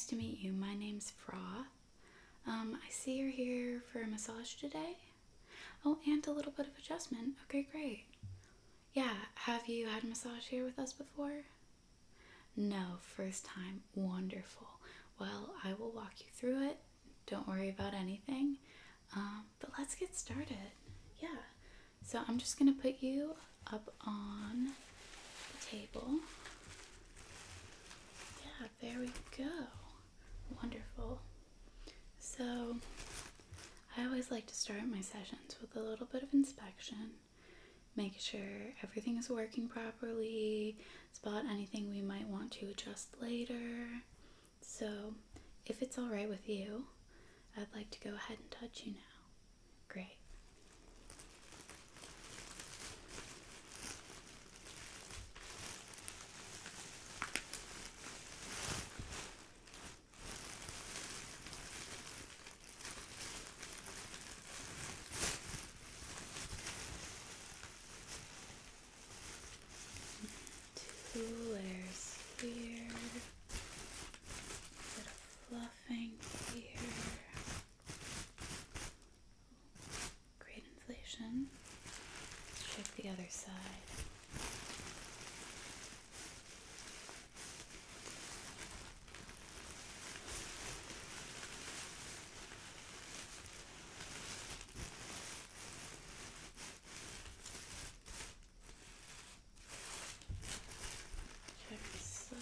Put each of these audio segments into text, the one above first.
nice to meet you. My name's Fra. I see you're here for a massage today. Oh, and a little bit of adjustment. Okay, great. Yeah, have you had a massage here with us before? No, first time. Wonderful. Well, I will walk you through it. Don't worry about anything. But let's get started. Yeah. So I'm just going to put you up on the table. Yeah, there we go. Wonderful. So I always like to start my sessions with a little bit of inspection. Make sure everything is working properly, spot anything we might want to adjust later. So if it's all right with you, I'd like to go ahead and touch you now. Great. Two layers here, a bit of fluffing here, great inflation. Let's check the other side. Check the sides.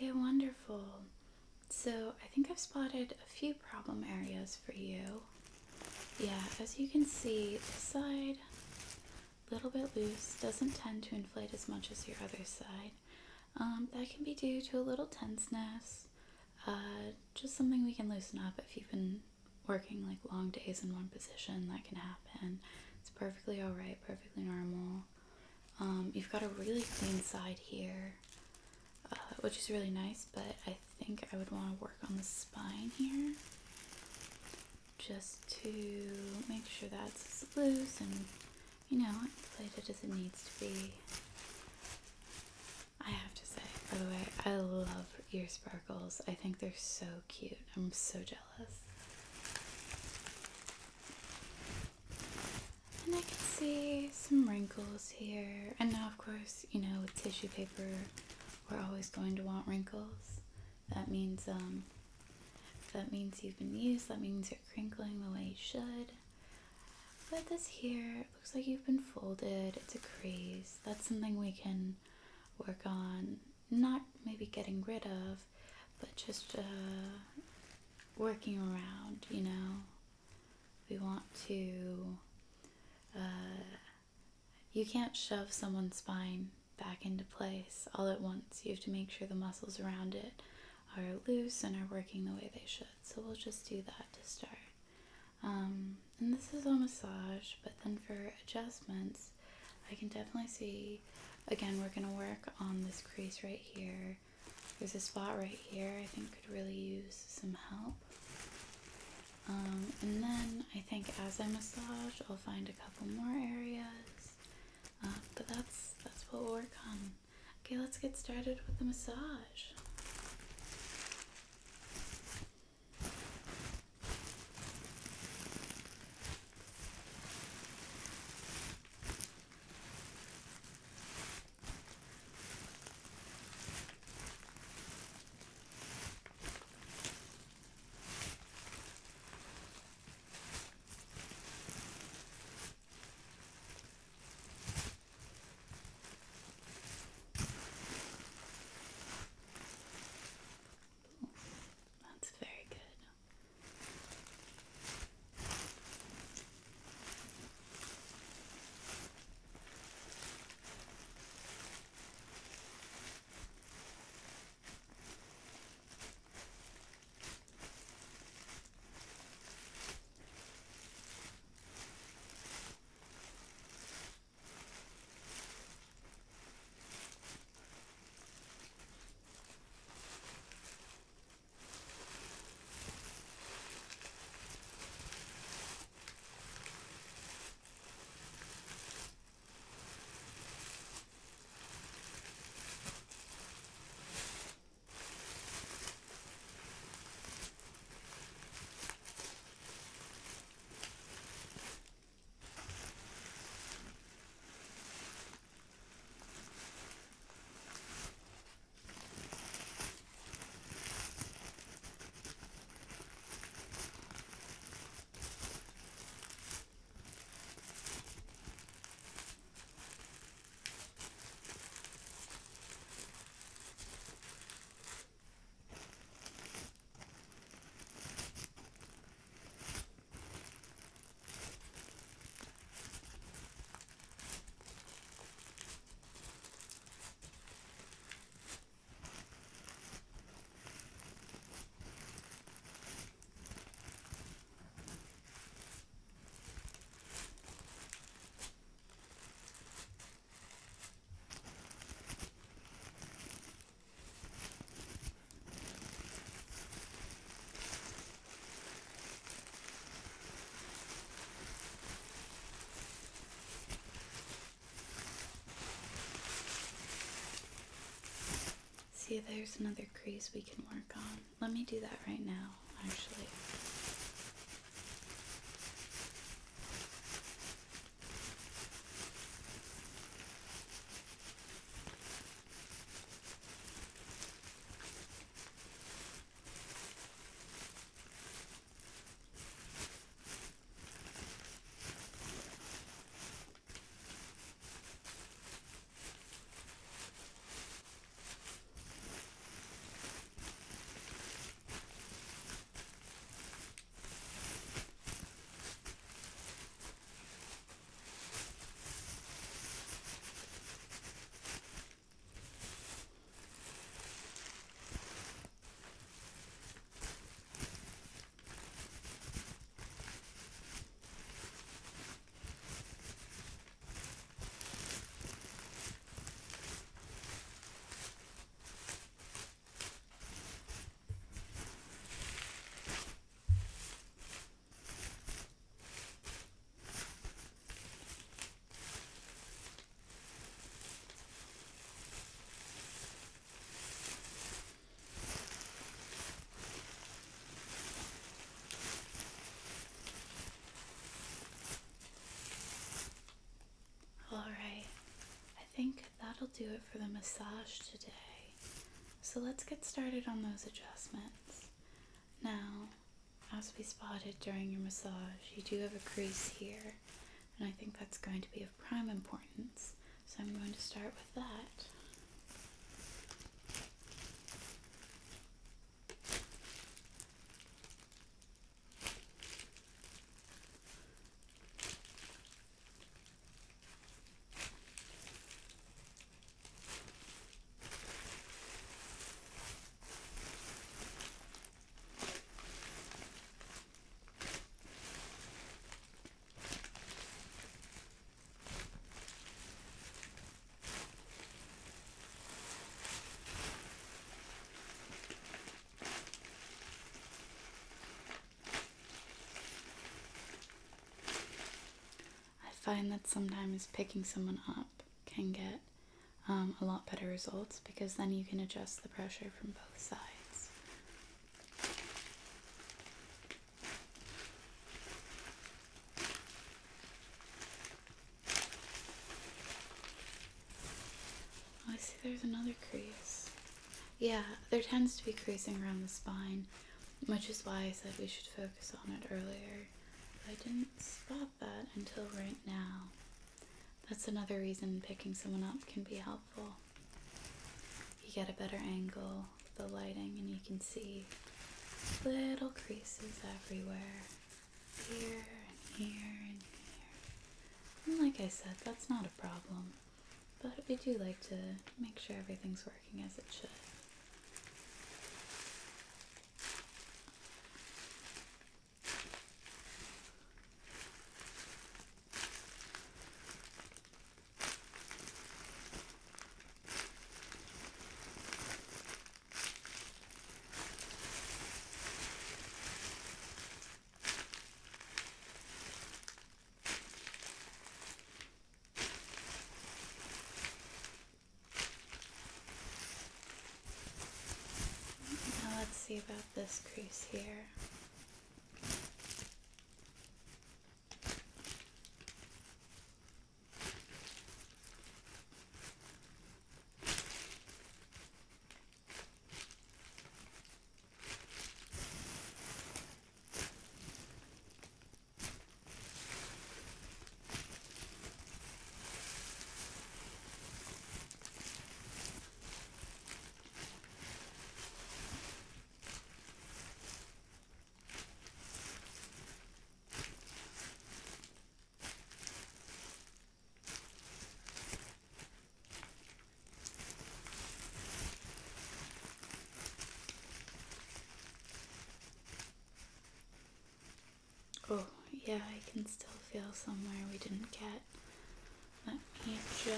Okay, wonderful. So I think I've spotted a few problem areas for you. Yeah, as you can see, this side, a little bit loose, doesn't tend to inflate as much as your other side. That can be due to a little tenseness, just something we can loosen up if you've been working like long days in one position. That can happen. It's perfectly alright, perfectly normal. You've got a really clean side here, which is really nice, but I think I would want to work on the spine here just to make sure that's loose and, inflated as it needs to be. I have to say, by the way, I love ear sparkles. I think they're so cute. I'm so jealous. And I can see some wrinkles here. And now, of course, with tissue paper, we're always going to want wrinkles. That means you've been used. That means you're crinkling the way you should. But this here looks like you've been folded. It's a crease. That's something we can work on. Not maybe getting rid of, but just working around. We want to. You can't shove someone's spine back into place all at once. You have to make sure the muscles around it are loose and are working the way they should. So we'll just do that to start. And this is a massage, but then for adjustments, I can definitely see, again, we're going to work on this crease right here. There's a spot right here I think could really use some help. And then I think as I massage, I'll find a couple more areas. But that's what we'll work on. Okay, let's get started with the massage. see there's another crease we can work on. Let me do that right now, actually. Alright, I think that'll do it for the massage today. So let's get started on those adjustments. Now, as we spotted during your massage, you do have a crease here, and I think that's going to be of prime importance. So I'm going to start with that. I find that sometimes picking someone up can get a lot better results, because then you can adjust the pressure from both sides. Oh, I see there's another crease. Yeah, there tends to be creasing around the spine, which is why I said we should focus on it earlier. I didn't spot that until right now. That's another reason picking someone up can be helpful. You get a better angle with the lighting and you can see little creases everywhere. Here and here and here. And like I said, that's not a problem. But we do like to make sure everything's working as it should. Now let's see about this crease here. Oh, yeah, I can still feel somewhere we didn't get. Let me adjust.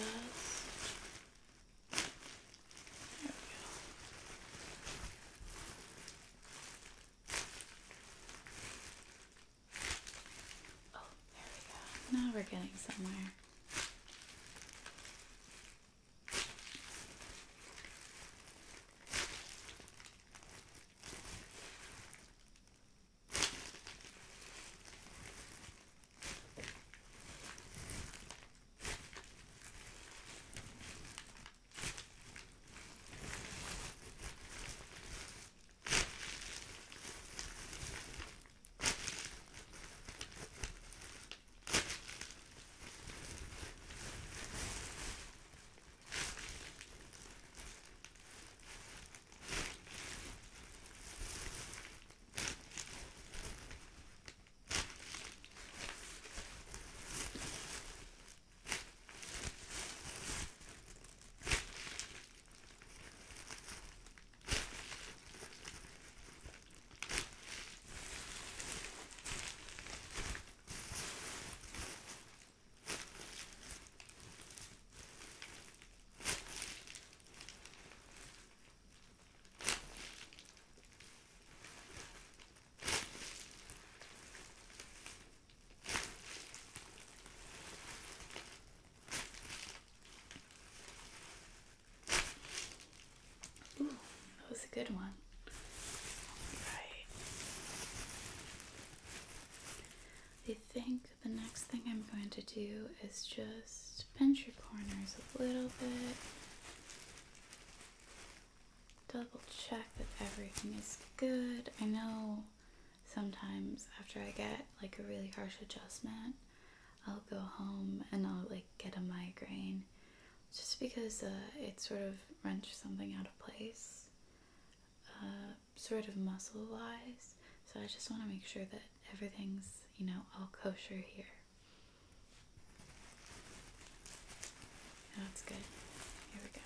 There we go. Oh, there we go. Now we're getting somewhere. good one. Right. I think the next thing I'm going to do is just pinch your corners a little bit. Double check that everything is good. I know sometimes after I get like a really harsh adjustment, I'll go home and I'll like get a migraine just because it sort of wrenched something out of place, sort of muscle wise. So I just want to make sure that everything's, all kosher here. That's good. Here we go.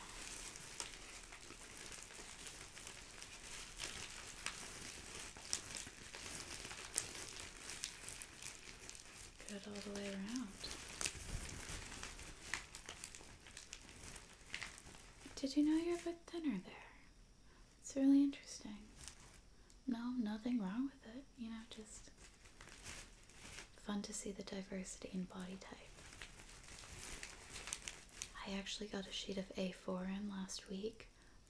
Good all the way around. Did you know you're a bit thinner there? It's really interesting. No, nothing wrong with it. Just fun to see the diversity in body type. I actually got a sheet of A4 in last week,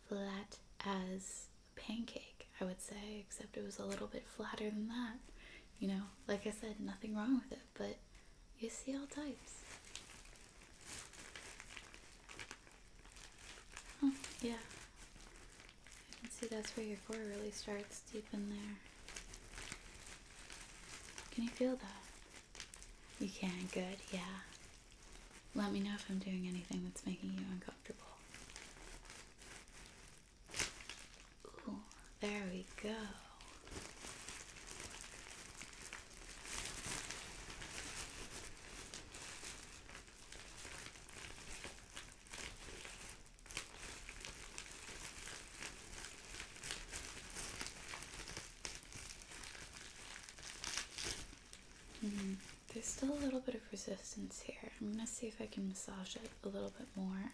flat as a pancake, I would say, except it was a little bit flatter than that. Like I said, nothing wrong with it, but you see all types. Oh, yeah. I can see that's where your core really starts, deep in there. Can you feel that? You can, good, yeah. Let me know if I'm doing anything that's making you uncomfortable. Ooh, there we go. There's still a little bit of resistance here. I'm going to see if I can massage it a little bit more.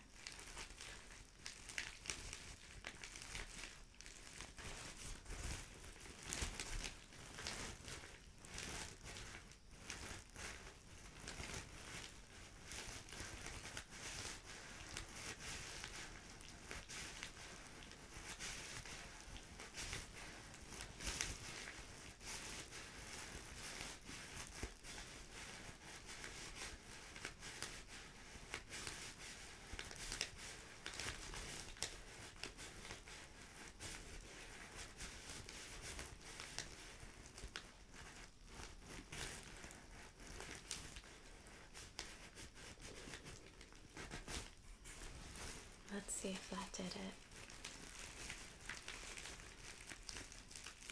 Let's see if that did it.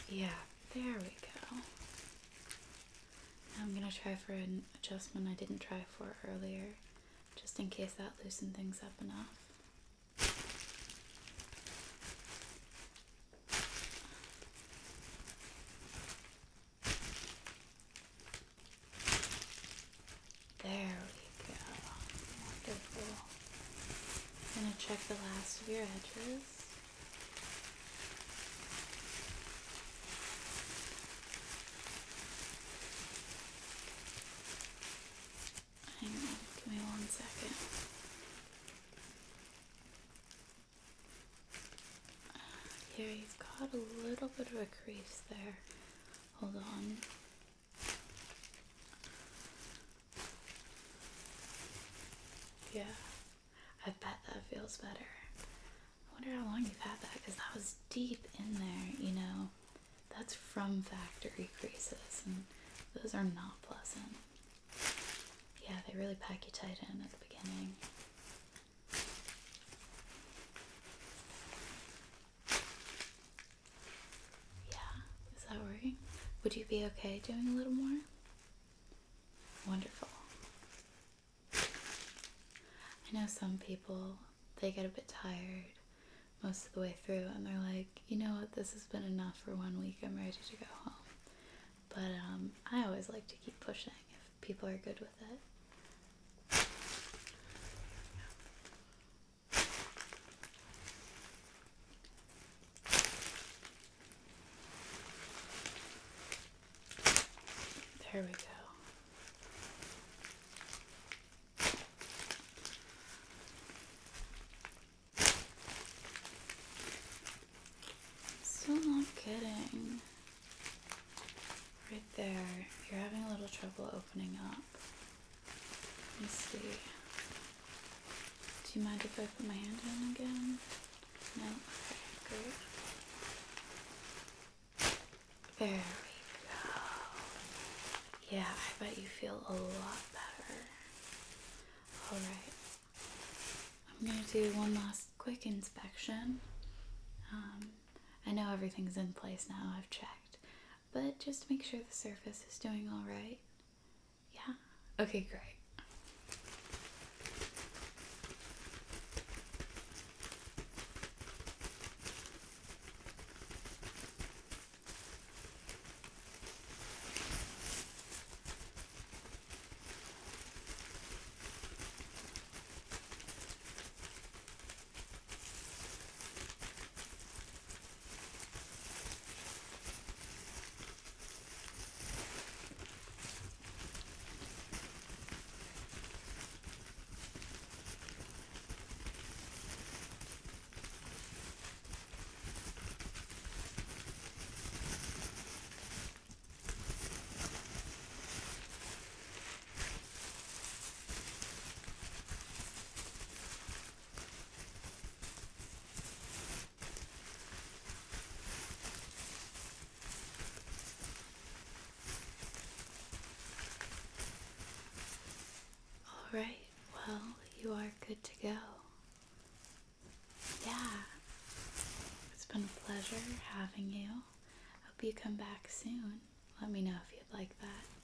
Yeah, there we go. Now I'm going to try for an adjustment I didn't try for earlier, just in case that loosened things up enough. There we go. Wonderful. I'm going to check the last of your edges. Hang on, give me 1 second. Here, you've got a little bit of a crease there. Hold on. Yeah, I bet that feels better. I wonder how long you've had that, because that was deep in there, That's from factory creases, and those are not pleasant. Yeah, they really pack you tight in at the beginning. Yeah, is that working? Would you be okay doing a little more? Wonderful. I know some people, they get a bit tired most of the way through and they're like, you know what, this has been enough for 1 week, I'm ready to go home. But I always like to keep pushing if people are good with it. There we go. opening up. Let me see. Do you mind if I put my hand in again? No? Okay, great. There we go. Yeah, I bet you feel a lot better. Alright. I'm going to do one last quick inspection. I know everything's in place now, I've checked. But just to make sure the surface is doing alright. Yeah? Okay, great. Alright, well, you are good to go. Yeah, it's been a pleasure having you. Hope you come back soon. Let me know if you'd like that.